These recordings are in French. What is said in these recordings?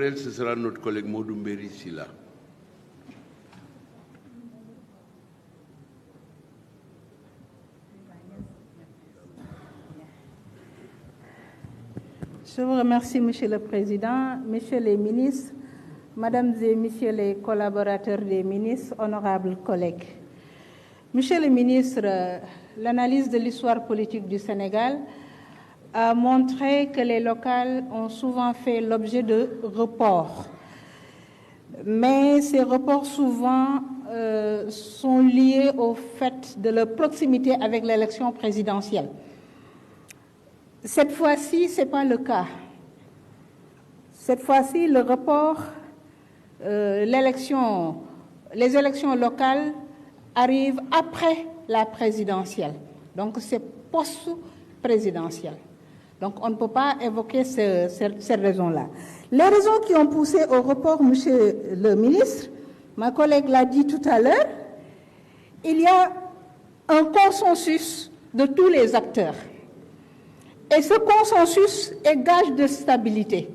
naturel, ce sera notre collègue Modou Mbéry Sylla. Je vous remercie, Monsieur le Président, Messieurs les ministres, Mesdames et Messieurs les collaborateurs des ministres, honorables collègues. Monsieur le ministre, l'analyse de l'histoire politique du Sénégal a montré que les locales ont souvent fait l'objet de reports. Mais ces reports souvent sont liés au fait de leur proximité avec l'élection présidentielle. Cette fois-ci, ce n'est pas le cas. Cette fois-ci, le report, les élections locales arrivent après la présidentielle. Donc, c'est post-présidentiel. Donc, on ne peut pas évoquer ces raisons-là. Les raisons qui ont poussé au report, Monsieur le ministre, ma collègue l'a dit tout à l'heure, il y a un consensus de tous les acteurs. Et ce consensus est gage de stabilité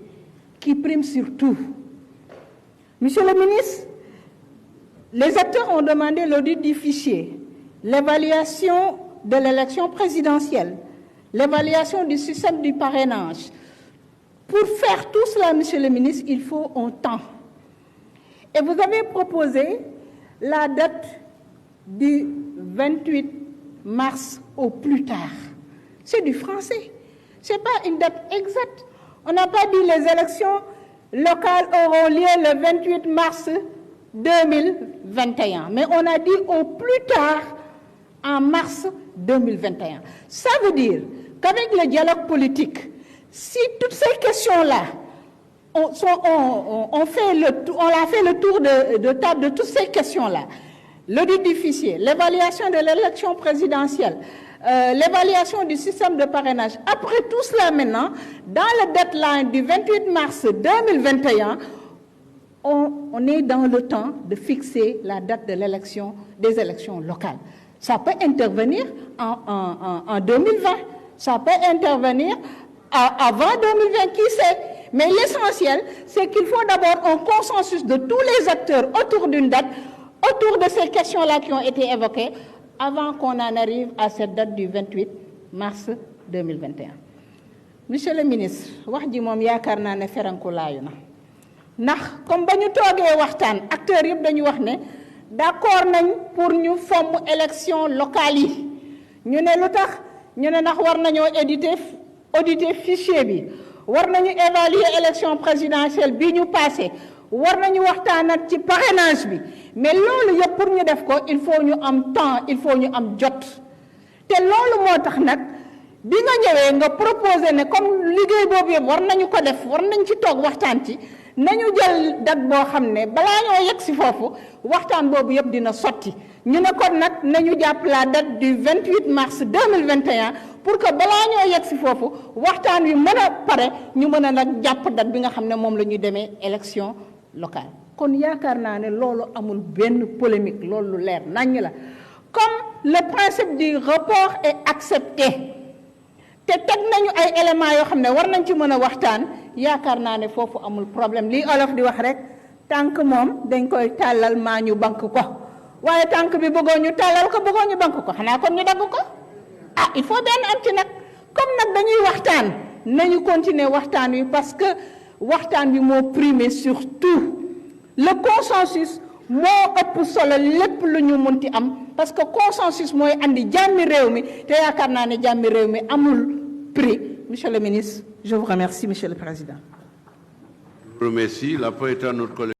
qui prime sur tout. Monsieur le ministre, les acteurs ont demandé l'audit du fichier, l'évaluation de l'élection présidentielle, l'évaluation du système du parrainage. Pour faire tout cela, Monsieur le ministre, il faut un temps. Et vous avez proposé la date du 28 mars au plus tard. C'est du français. Ce n'est pas une date exacte. On n'a pas dit les élections locales auront lieu le 28 mars 2021. Mais on a dit au plus tard en mars 2021. Ça veut dire qu'avec le dialogue politique, si toutes ces questions-là, on a fait le tour de table de toutes ces questions-là, l'audit du fichier, l'évaluation de l'élection présidentielle, l'évaluation du système de parrainage. Après tout cela maintenant, dans le deadline du 28 mars 2021, on est dans le temps de fixer la date de l'élection, des élections locales. Ça peut intervenir en 2020, ça peut intervenir avant 2020, qui sait. Mais l'essentiel, c'est qu'il faut d'abord un consensus de tous les acteurs autour d'une date, autour de ces questions-là qui ont été évoquées, avant qu'on en arrive à cette date du 28 mars 2021. Monsieur le ministre, wax ji moom yaakaar naa ne ferankulaayu na ndax comme ba ñu toogee waxtaan acteurs yëpp dañu wax ne d'accord nañ pour ñu fomm élection locale yi ñu ne lu tax ñu ne ndax war nañoo auditer fichier bi war nañu évaluer élection présidentielle bi ñu passé war nañu waxtaanat ci parrainage bi mais loolu yëpp pour ñu def ko il faut ñu am temps il faut ñu am jot te loolu moo tax nag bi nga ñëwee nga proposé ne comme liggéey boobu yëpp war nañu ko def war nañ ci toog waxtaan ci nañu jël date boo xam ne balaa ñoo yegg si foofu waxtaan boobu yëpp dina sotti ñu ne kon nag nañu jàpp la date du 28 mars 2021 pour que balaa ñoo yegg si foofu waxtaan wi mën a pare ñu mën a nag jàpp date bi nga xam ne moom la ñuy demee élection locale. kon yaakaar naa ne loolu amul benn polémique loolu leer nañ la comme le principe du report est accepté te teg nañu ay éléments yoo xam ne war nañ ci mën a waxtaan yaakaar naa ne foofu amul problème lii olof di wax rek tànk moom dañ koy tàllal maa ñu bank ko waaye tànk bi bëggoo ñu tàllal ko bëggoo ñu bank ko xanaa kon ñu dagg ko ah il faut benn am ci nag comme nag dañuy waxtaan nañu continuer waxtaan wi parce que waxtaan bi moo primé sur tout le consensus moo ëpp solo lépp lu ñu munti am parce que consensus mooy andi jàmmi réew mi te yaakaar naa ne jàmmi réew mi amul prix. Monsieur le ministre, je vous remercie, Monsieur le Président. Je vous remercie. La parole est à notre collègue.